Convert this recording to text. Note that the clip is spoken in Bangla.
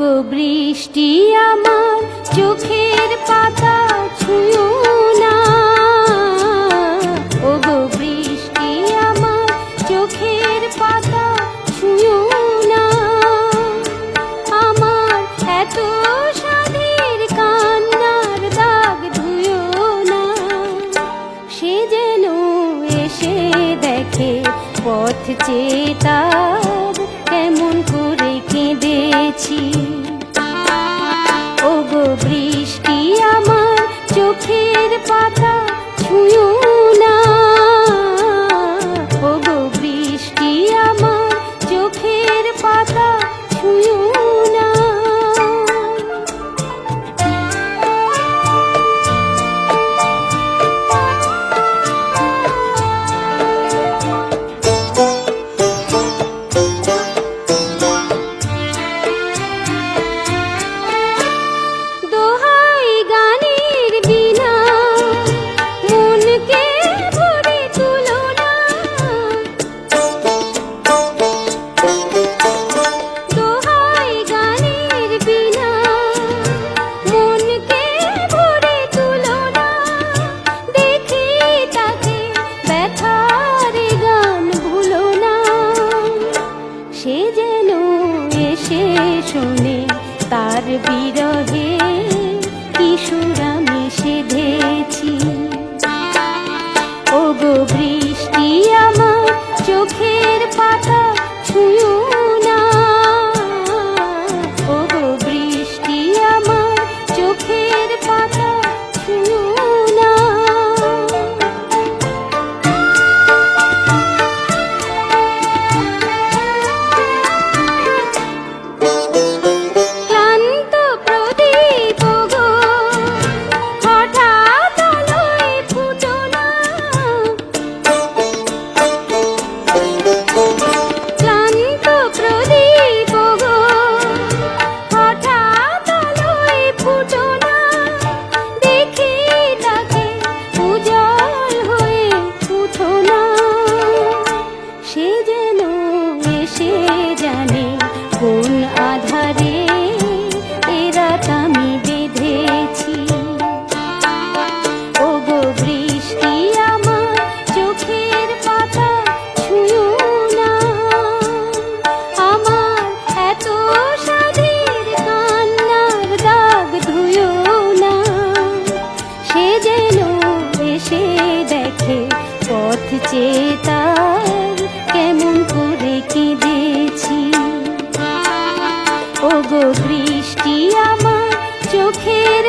ওগো বৃষ্টি আমার চোখের পাতা ছুঁয়ো না, ওগো বৃষ্টি আমার চোখের পাতা ছুঁয়ো না। আমার এত সাধের কান্নার দাগ ধুয়ো না, সে যেন এসে দেখে পথ চেয়ে তার কেমন করে কেঁদেছি। ওগো বৃষ্টি আমার চোখের পাতা ছুঁয়ো না, ওগো বৃষ্টি আমার চোখের পাতা ছুঁয়ো না। সে যেন এসে শোনে তার বিরহে কি সুর আমি সেধেছি। ওগো বৃষ্টি আমার চোখের পাতা ছুঁয়ো না, ওগো বৃষ্টি আমার চোখের পাতা ছুঁয়ো না। সে যেন এসে জানে কোন আধারে এরাত আমি বেঁধেছি। ওগো বৃষ্টি আমার চোখের পাতা ছুঁয়ো না, আমার এত সাধের কান্নার দাগ ধুয়ো না, সে যেন এসে দেখে পথ চেয়ে তার কেমন করে কেঁদেছি। ওগো বৃষ্টি আমার চোখের